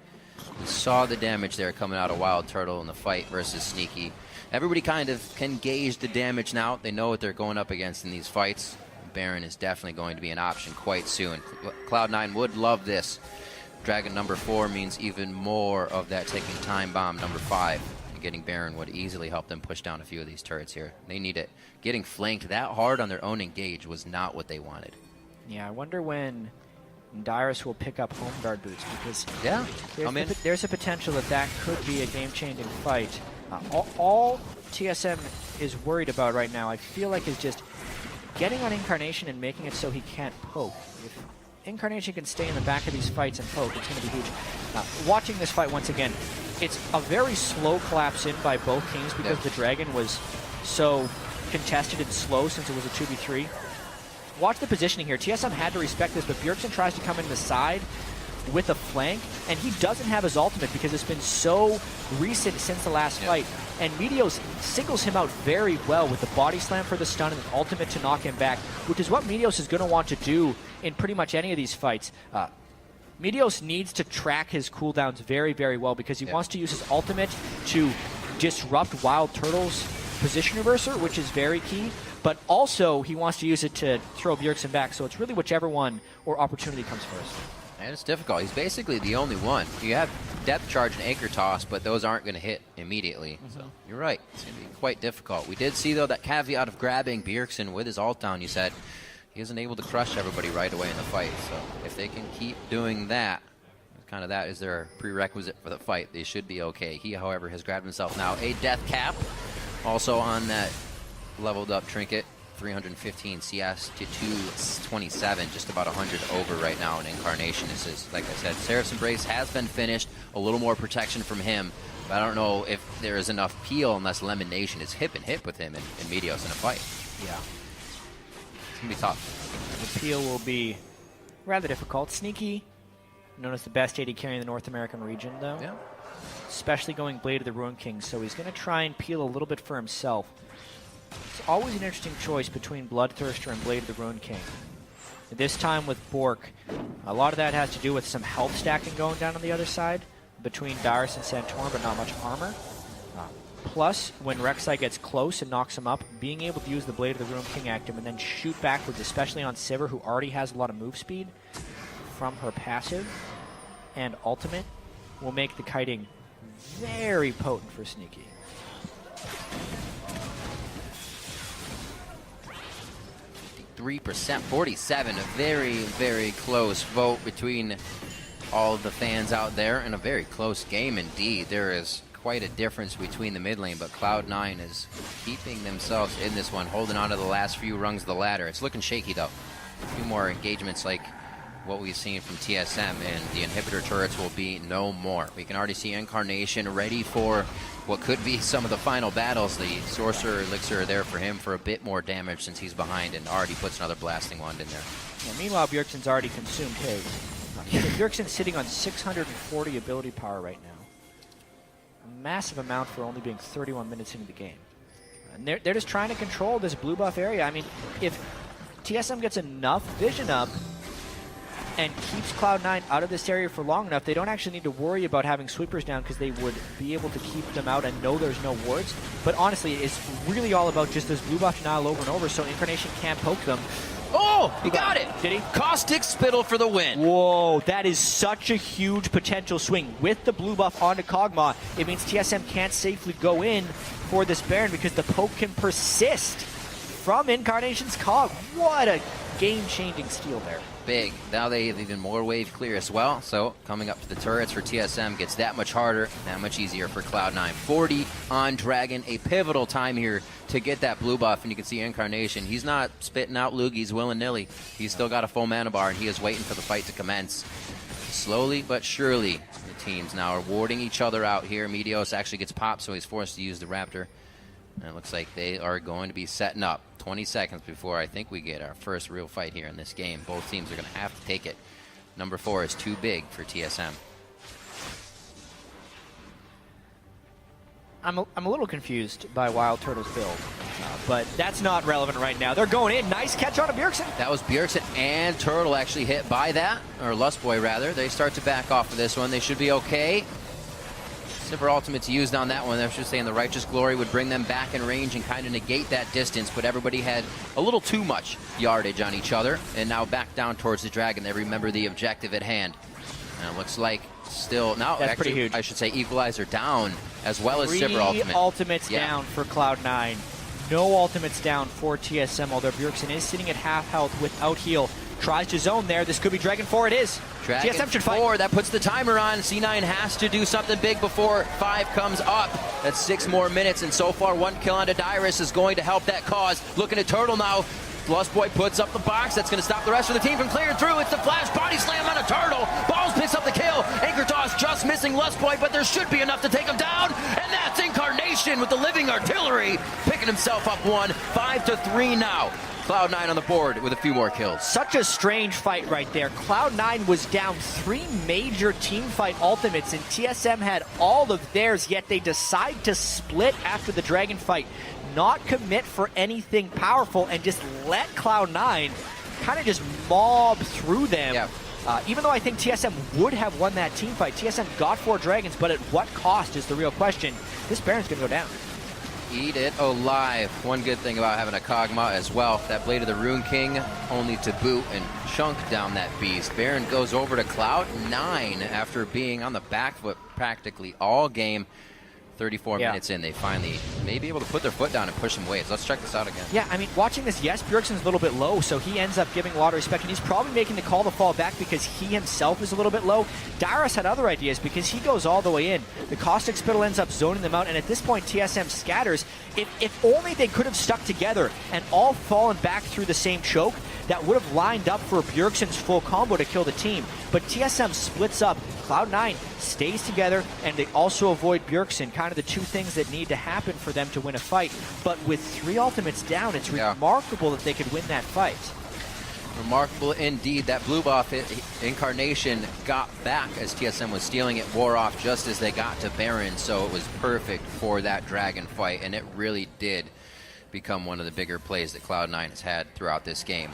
We saw the damage there coming out of Wild Turtle in the fight versus Sneaky. Everybody kind of can gauge the damage now. They know what they're going up against in these fights. Baron is definitely going to be an option quite soon. Cloud9 would love this. Dragon number 4 means even more of that taking time bomb number 5. And getting Baron would easily help them push down a few of these turrets here. They need it. Getting flanked that hard on their own engage was not what they wanted. Yeah, I wonder when Darius will pick up home guard boots, because there's a potential that could be a game-changing fight. All TSM is worried about right now, I feel like, is just getting on Incarnation and making it so he can't poke. If Incarnation can stay in the back of these fights and poke, it's going to be huge. Watching this fight once again, it's a very slow collapse in by both teams because the Dragon was so contested and slow since it was a 2v3. Watch the positioning here. TSM had to respect this, but Bjergsen tries to come in the side with a flank, and he doesn't have his ultimate because it's been so recent since the last fight. And Meteos singles him out very well with the body slam for the stun and the ultimate to knock him back, which is what Meteos is going to want to do in pretty much any of these fights. Meteos needs to track his cooldowns very, very well because he wants to use his ultimate to disrupt Wild Turtle's position reverser, which is very key, but also he wants to use it to throw Bjergsen back, so it's really whichever one or opportunity comes first. And it's difficult. He's basically the only one. You have depth charge and anchor toss, but those aren't going to hit immediately. So you're right. It's going to be quite difficult. We did see, though, that caveat of grabbing Bjergsen with his ult down. You said he isn't able to crush everybody right away in the fight. So if they can keep doing that, kind of that is their prerequisite for the fight, they should be okay. He, however, has grabbed himself now a death cap. Also on that leveled up trinket. 315 CS to 227, just about 100 over right now in Incarnation. This is, like I said, Seraph's Embrace has been finished. A little more protection from him, but I don't know if there is enough peel unless Lemon Nation is hip and hip with him and Meteos in a fight. Yeah. It's going to be tough. The peel will be rather difficult. Sneaky, known as the best AD carry in the North American region, though. Yeah. Especially going Blade of the Ruined King, so he's going to try and peel a little bit for himself. It's always an interesting choice between Bloodthirster and Blade of the Ruined King. This time with Bork, a lot of that has to do with some health stacking going down on the other side between Darius and Santorin, but not much armor. Plus, when Rek'Sai gets close and knocks him up, being able to use the Blade of the Ruined King active and then shoot backwards, especially on Sivir, who already has a lot of move speed from her passive and ultimate, will make the kiting very potent for Sneaky. 3%, 47, a very, very close vote between all of the fans out there, and a very close game indeed. There is quite a difference between the mid lane, but Cloud9 is keeping themselves in this one, holding on to the last few rungs of the ladder. It's looking shaky, though. A few more engagements like what we've seen from TSM, and the inhibitor turrets will be no more. We can already see Incarnation ready for what could be some of the final battles. The Sorcerer Elixir are there for him for a bit more damage since he's behind, and already puts another Blasting Wand in there. Yeah, meanwhile, Bjergsen's already consumed his. Bjergsen's sitting on 640 ability power right now. A massive amount for only being 31 minutes into the game. And they're just trying to control this blue buff area. I mean, if TSM gets enough vision up and keeps Cloud9 out of this area for long enough, they don't actually need to worry about having sweepers down because they would be able to keep them out and know there's no wards. But honestly, it's really all about just this blue buff denial over and over, so Incarnation can't poke them. Oh, he got it! Did he? Caustic Spittle for the win. Whoa, that is such a huge potential swing. With the blue buff onto Kog'Maw, it means TSM can't safely go in for this Baron because the poke can persist from Incarnation's Cog. What a game-changing steal there. Big. Now they have even more wave clear as well, so coming up to the turrets for TSM gets that much harder, that much easier for Cloud9. 40 on Dragon, a pivotal time here to get that blue buff, and you can see Incarnation. He's not spitting out loogies willy-nilly. He's still got a full mana bar, and he is waiting for the fight to commence. Slowly but surely, the teams now are warding each other out here. Meteos actually gets popped, so he's forced to use the Raptor. And it looks like they are going to be setting up 20 seconds before I think we get our first real fight here in this game. Both teams are going to have to take it. Number 4 is too big for TSM. I'm a little confused by Wild Turtle's build, but that's not relevant right now. They're going in. Nice catch on a Bjergsen. That was Bjergsen and Turtle actually hit by that, or Lustboy rather. They start to back off of this one. They should be okay. Sivir ultimate's used on that one. I was just saying the Righteous Glory would bring them back in range and kind of negate that distance, but everybody had a little too much yardage on each other, and now back down towards the Dragon. They remember the objective at hand. And it looks like still, now that's actually, pretty huge. I should say Equalizer down, as well as Sivir ultimate. 3 ultimates down for Cloud9. No ultimates down for TSM, although Bjergsen is sitting at half health without heal. Tries to zone there. This could be Dragon 4. It is. Dragon TSM should 4, fight. that puts the timer on. C9 has to do something big before 5 comes up. That's 6 more minutes, and so far 1 kill onto Dyrus is going to help that cause. Looking at Turtle now. Lustboy puts up the box. That's going to stop the rest of the team from clearing through. It's the flash body slam on a turtle. Balls picks up the kill. Anchor toss just missing Lustboy, but there should be enough to take him down. And that's Incarnation with the living artillery, picking himself up one. 5-3 now. Cloud9 on the board with a few more kills. Such a strange fight right there. Cloud9 was down 3 major teamfight ultimates, and TSM had all of theirs, yet they decide to split after the Dragon fight, not commit for anything powerful, and just let Cloud9 kind of just mob through them. Yeah. Even though I think TSM would have won that teamfight, TSM got 4 Dragons, but at what cost is the real question. This Baron's going to go down. Eat it alive. One good thing about having a Kog'Maw as well, that Blade of the Rune King only to boot and chunk down that beast. Baron goes over to Cloud9 after being on the back foot practically all game. 34 minutes in, they finally may be able to put their foot down and push some waves. Let's check this out again. Yeah, I mean, watching this, yes, Bjergsen's a little bit low, so he ends up giving a lot of respect, and he's probably making the call to fall back because he himself is a little bit low. Dyrus had other ideas because he goes all the way in. The Caustic Spittle ends up zoning them out, and at this point, TSM scatters. If only they could have stuck together and all fallen back through the same choke, that would have lined up for Bjergsen's full combo to kill the team. But TSM splits up. Cloud9 stays together, and they also avoid Bjergsen, kind of the two things that need to happen for them to win a fight. But with 3 ultimates down, it's remarkable that they could win that fight. Remarkable indeed. That blue buff Incarnation got back as TSM was stealing it, wore off just as they got to Baron, so it was perfect for that Dragon fight, and it really did become one of the bigger plays that Cloud9 has had throughout this game.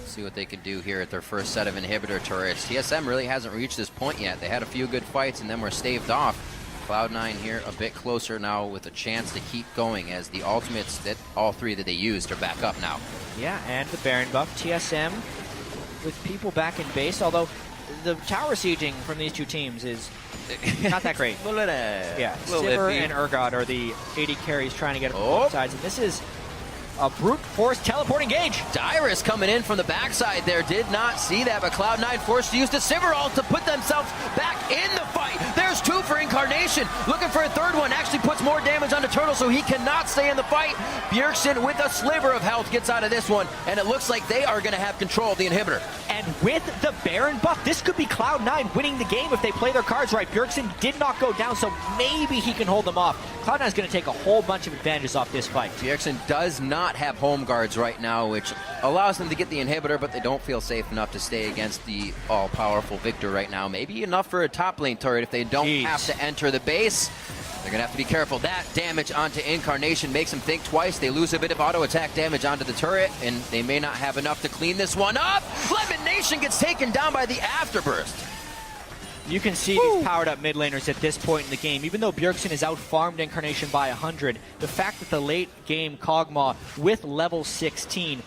See what they can do here at their first set of inhibitor turrets. TSM really hasn't reached this point yet. They had a few good fights and then were staved off. Cloud9 here a bit closer now with a chance to keep going as the ultimates that all 3 that they used are back up now. Yeah, and the Baron buff. TSM with people back in base, although the tower sieging from these two teams is not that great. Yeah, Sivir and Urgot are the AD carries trying to get it from both sides, and this is a brute force teleport engage. Dyrus coming in from the backside there. Did not see that, but Cloud9 forced to use the Sivir ult to put themselves back in the fight. There's 2 for Incarnation. Looking for a 3rd one. Actually puts more damage on the Turtle, so he cannot stay in the fight. Bjergsen with a sliver of health gets out of this one, and it looks like they are going to have control of the inhibitor. And with the Baron buff, this could be Cloud9 winning the game if they play their cards right. Bjergsen did not go down, so maybe he can hold them off. Cloud9 is going to take a whole bunch of advantages off this fight. Bjergsen does not have home guards right now, which allows them to get the inhibitor, but they don't feel safe enough to stay against the all-powerful Victor right now. Maybe enough for a top lane turret if they don't have to enter the base. They're going to have to be careful. That damage onto Incarnation makes them think twice. They lose a bit of auto-attack damage onto the turret, and they may not have enough to clean this one up. Lemon Nation gets taken down by the Afterburst. You can see these powered-up mid laners at this point in the game. Even though Bjergsen is out-farmed Incarnation by 100, the fact that the late-game Kog'Maw with level 16,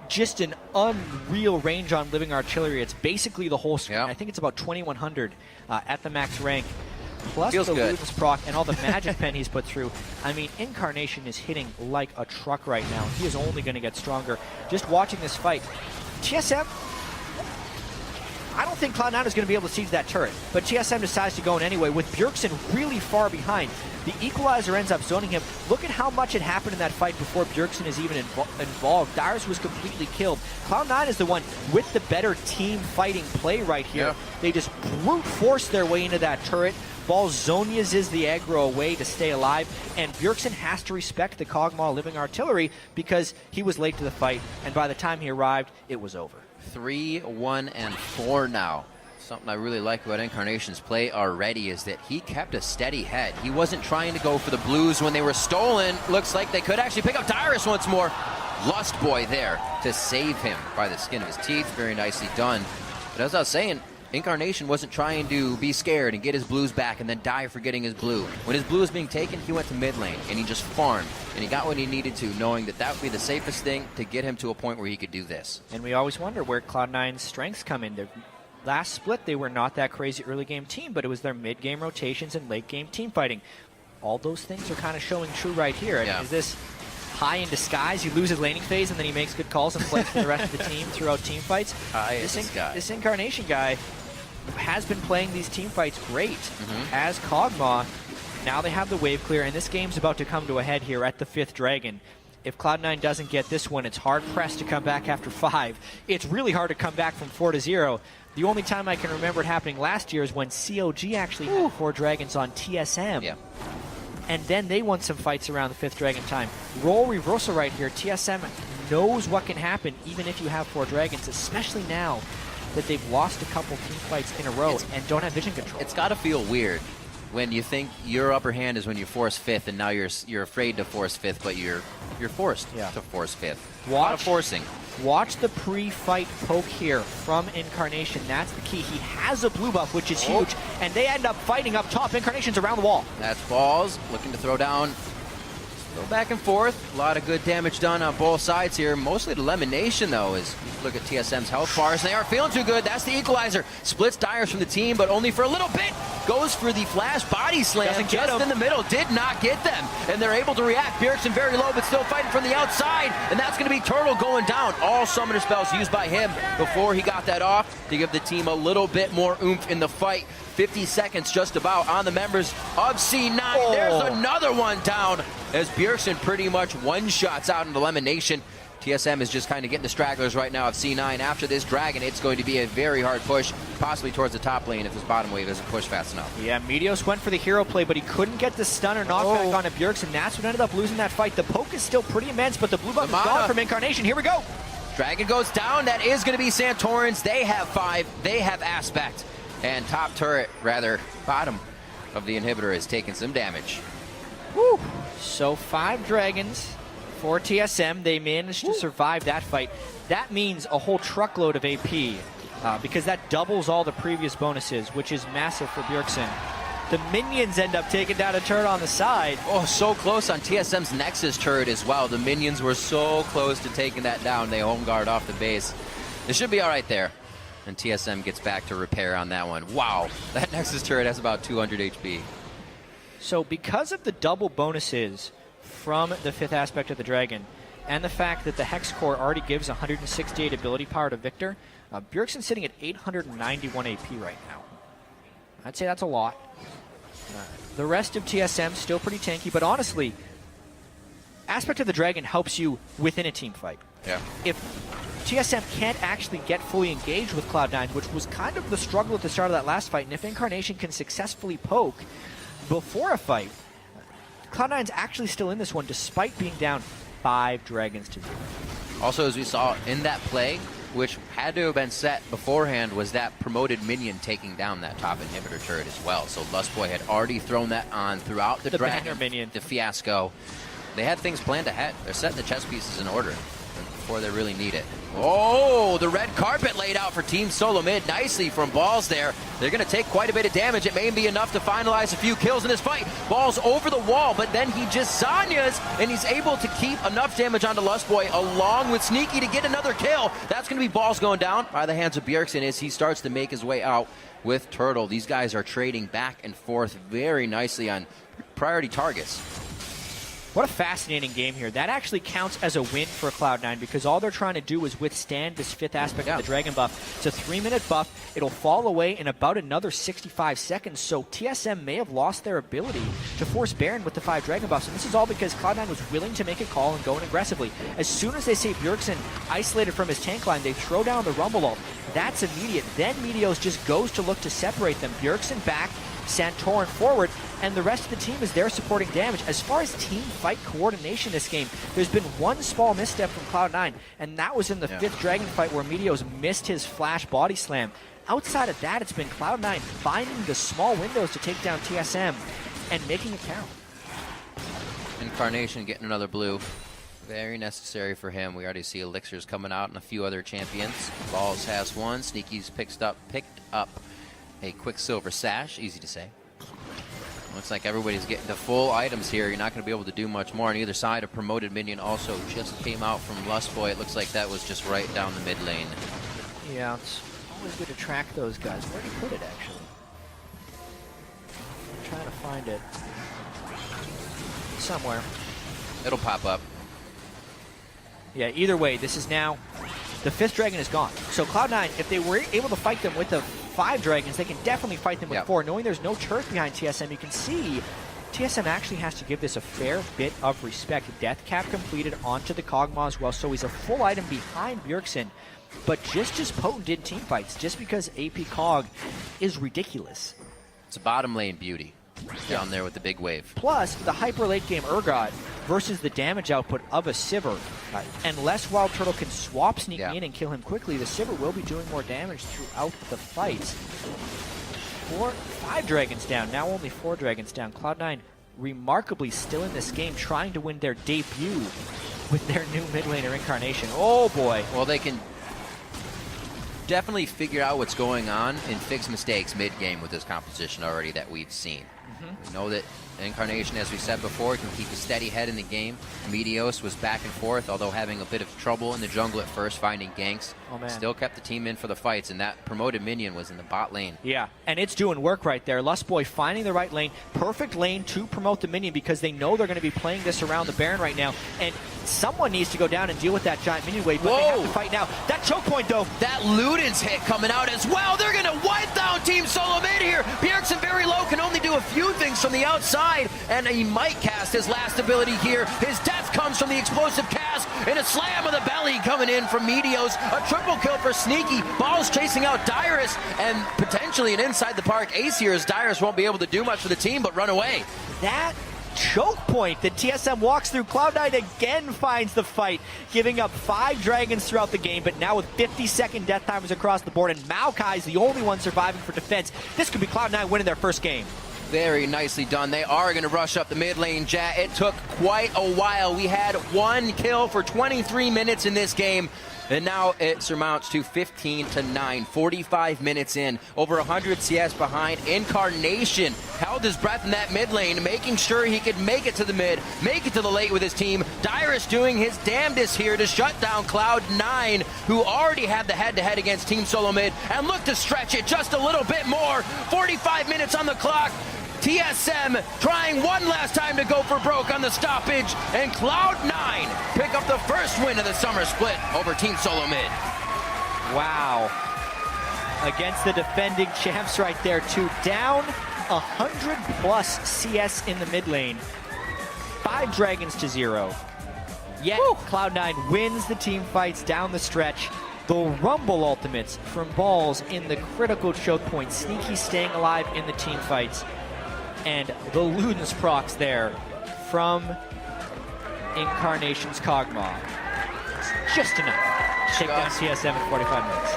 just an unreal range on Living Artillery. It's basically the whole screen. I think it's about 2100 at the max rank. Plus the Ludens proc and all the magic pen he's put through. I mean, Incarnation is hitting like a truck right now. He is only going to get stronger. Just watching this fight, TSM, I don't think Cloud9 is going to be able to siege that turret, but TSM decides to go in anyway with Bjergsen really far behind. The Equalizer ends up zoning him. Look at how much had happened in that fight before Bjergsen is even involved. Dyrus was completely killed. Cloud9 is the one with the better team fighting play right here. They just brute force their way into that turret. Balzonia's is the aggro away to stay alive, and Bjergsen has to respect the Kog'Maw Living Artillery because he was late to the fight, and by the time he arrived, it was over. 3-1-4 now. Something I really like about Incarnation's play already is that he kept a steady head. He wasn't trying to go for the blues when they were stolen. Looks like they could actually pick up Dyrus once more. Lustboy there to save him by the skin of his teeth. Very nicely done. But as I was saying, Incarnation wasn't trying to be scared and get his blues back and then die for getting his blue. When his blue was being taken, he went to mid lane and he just farmed. And he got what he needed to, knowing that that would be the safest thing to get him to a point where he could do this. And we always wonder where Cloud9's strengths come in. Their last split, they were not that crazy early game team, but it was their mid-game rotations and late-game team fighting. All those things are kind of showing true right here. Is this high in disguise? He loses laning phase and then he makes good calls and plays for the rest of the team throughout team fights. This Incarnation guy has been playing these team fights great as Kog'Maw. Now they have the wave clear, and this game's about to come to a head here at the 5th Dragon. if Cloud9 doesn't get this one, it's hard-pressed to come back after 5. It's really hard to come back from 4-0. The only time I can remember it happening last year is when COG actually had 4 dragons on TSM. Yeah. And then they won some fights around the 5th dragon time. Role reversal right here. TSM knows what can happen even if you have 4 dragons, especially now that they've lost a couple team fights in a row and don't have vision control. It's got to feel weird when you think your upper hand is when you force 5th, and now you're afraid to force 5th, but you're forced to force 5th. A lot of forcing. Watch the pre-fight poke here from Incarnation. That's the key. He has a blue buff, which is huge, and they end up fighting up top. Incarnation's around the wall. That's Balls looking to throw down. Go back and forth. A lot of good damage done on both sides here. Mostly the elimination, though, is look at TSM's health bars. They aren't feeling too good. That's the equalizer. Splits Dyers from the team, but only for a little bit. Goes for the flash body slam just in the middle. Did not get them. And they're able to react. Bjergsen very low, but still fighting from the outside. And that's going to be Turtle going down. All summoner spells used by him before he got that off to give the team a little bit more oomph in the fight. 50 seconds just about on the members of C9. There's another one down as Bjergsen pretty much one-shots out in elimination. TSM is just kind of getting the stragglers right now of C9. After this Dragon, it's going to be a very hard push, possibly towards the top lane if his bottom wave isn't pushed fast enough. Yeah, Meteos went for the hero play, but he couldn't get the stun or knockback on a Bjergsen. That's what ended up losing that fight. The poke is still pretty immense, but the blue buff is gone from Incarnation. Here we go. Dragon goes down. That is going to be Santorans. They have 5. They have Aspect. And top turret, rather, bottom of the inhibitor is taking some damage. Woo. So 5 dragons for TSM. They managed to survive that fight. That means a whole truckload of AP because that doubles all the previous bonuses, which is massive for Bjergsen. The minions end up taking down a turret on the side. Oh, so close on TSM's Nexus turret as well. The minions were so close to taking that down. They home guard off the base. It should be all right there. And TSM gets back to repair on that one. Wow, that Nexus turret has about 200 HP. So because of the double bonuses from the 5th aspect of the Dragon, and the fact that the Hex Core already gives 168 ability power to Victor, Bjergsen's sitting at 891 AP right now. I'd say that's a lot. The rest of TSM still pretty tanky, but honestly, Aspect of the Dragon helps you within a team fight. Yeah. If TSM can't actually get fully engaged with Cloud9, which was kind of the struggle at the start of that last fight, and if Incarnation can successfully poke before a fight, Cloud9's actually still in this one despite being down 5 dragons to 0. Also, as we saw in that play, which had to have been set beforehand, was that promoted minion taking down that top inhibitor turret as well. So Lustboy had already thrown that on throughout the Dragon, minion. the Fiasco. They had things planned ahead. They're setting the chess pieces in order before they really need it. Oh, the red carpet laid out for Team SoloMid nicely from Balls there. They're going to take quite a bit of damage. It may be enough to finalize a few kills in this fight. Balls over the wall, but then he just Sanyas, and he's able to keep enough damage onto Lustboy along with Sneaky to get another kill. That's going to be Balls going down by the hands of Bjergsen as he starts to make his way out with Turtle. These guys are trading back and forth very nicely on priority targets. What a fascinating game here. That actually counts as a win for Cloud9 because all they're trying to do is withstand this 5th aspect of the Dragon buff. It's a 3-minute buff. It'll fall away in about another 65 seconds, so TSM may have lost their ability to force Baron with the 5 Dragon buffs, and this is all because Cloud9 was willing to make a call and go in aggressively. As soon as they see Bjergsen isolated from his tank line, they throw down the Rumble ult. That's immediate. Then Meteos just goes to look to separate them. Bjergsen back, Santorin forward, and the rest of the team is there supporting damage. As far as team fight coordination this game, there's been one small misstep from Cloud9, and that was in the 5th Dragon fight where Meteos missed his flash body slam. Outside of that, it's been Cloud9 finding the small windows to take down TSM and making it count. Incarnation getting another blue. Very necessary for him. We already see Elixirs coming out and a few other champions. Balls has one. Sneaky's picked up a Quicksilver Sash, easy to say. Looks like everybody's getting the full items here. You're not going to be able to do much more on either side. A promoted minion also just came out from Lustboy. It looks like that was just right down the mid lane. Yeah, it's always good to track those guys. Where did he put it, actually? I'm trying to find it. Somewhere. It'll pop up. Yeah, either way, this is now... The 5th Dragon is gone. So Cloud9, if they were able to fight them with the 5 dragons, they can definitely fight them with 4. Knowing there's no turret behind TSM, you can see TSM actually has to give this a fair bit of respect. Death cap completed onto the Kog'Maw as well, so he's a full item behind Bjergsen, but just as potent in teamfights, just because AP Cog is ridiculous. It's a bottom lane beauty down there with the big wave. Plus, the hyper late game Urgot versus the damage output of a Sivir. Unless Wild Turtle can swap Sneak in and kill him quickly, the Sivir will be doing more damage throughout the fights. 5 dragons down, now only 4 dragons down. Cloud9 remarkably still in this game, trying to win their debut with their new mid laner Incarnation. Oh boy. Well, they can definitely figure out what's going on and fix mistakes mid-game with this composition already that we've seen. We know that Incarnation, as we said before, can keep a steady head in the game. Meteos was back and forth, although having a bit of trouble in the jungle at first, finding ganks. Still kept the team in for the fights, and that promoted minion was in the bot lane. Yeah, and it's doing work right there. Lustboy finding the right lane, perfect lane to promote the minion, because they know they're going to be playing this around the Baron right now, and someone needs to go down and deal with that giant minion wave, but they have to fight now. That choke point, though. That Luden's hit coming out as well. They're going to wipe down Team SoloMid here. Bjergsen very low, can only do a few things from the outside, and he might cast his last ability here. His death comes from the explosive cast, and a slam of the belly coming in from Meteos. A triple kill for Sneaky. Ball's chasing out Dyrus, and potentially an inside the park ace here, as Dyrus won't be able to do much for the team but run away. That choke point that TSM walks through, Cloud9 again finds the fight, giving up 5 dragons throughout the game, but now with 50-second death timers across the board, and Maokai's the only one surviving for defense. This could be Cloud9 winning their first game. Very nicely done. They are going to rush up the mid lane, Jet. It took quite a while. We had 1 kill for 23 minutes in this game, and now it surmounts to 15-9, 45 minutes in, over 100 CS behind. Incarnation held his breath in that mid lane, making sure he could make it to the mid, make it to the late with his team. Dyrus doing his damnedest here to shut down Cloud9, who already had the head-to-head against Team SoloMid, and look to stretch it just a little bit more. 45 minutes on the clock. TSM trying one last time to go for broke on the stoppage, and Cloud9 pick up the first win of the summer split over Team SoloMid. Wow. Against the defending champs right there, too. Down 100+ CS in the mid lane. 5 dragons to 0. Yet Cloud9 wins the team fights down the stretch. The Rumble ultimates from Balls in the critical choke point. Sneaky staying alive in the team fights. And the Luden's procs there from Incarnation's Kog'Maw. It's just enough to take down TSM in 45 minutes.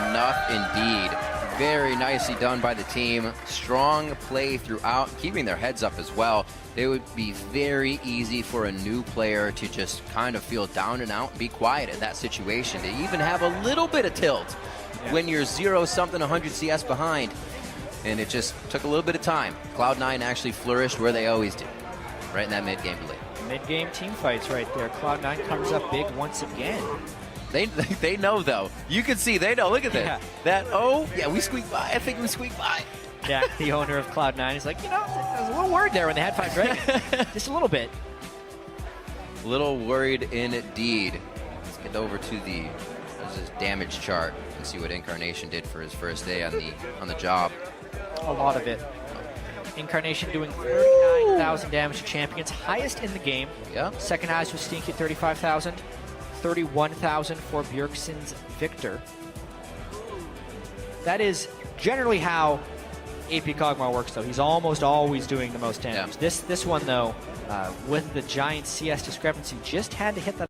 Enough indeed. Very nicely done by the team. Strong play throughout, keeping their heads up as well. It would be very easy for a new player to just kind of feel down and out and be quiet in that situation. To even have a little bit of tilt when you're 0-something 100 CS behind. And it just took a little bit of time. Cloud9 actually flourished where they always do, right in that mid-game delay. Mid-game team fights right there. Cloud9 comes up big once again. They know, though. You can see, they know. Look at this. We squeaked by. I think we squeaked by. Jack, the owner of Cloud9, is like, I was a little worried there when they had 5 dragons. Just a little bit. A little worried indeed. Let's get over to this damage chart and see what Incarnation did for his first day on the job. A lot of it. Incarnation doing 39,000 damage to champions, highest in the game. Yeah. Second highest was Stinky, 35,000. 31,000 for Bjergsen's Victor. That is generally how AP Kog'Maw works, though. He's almost always doing the most damage. This one, though, with the giant CS discrepancy, just had to hit that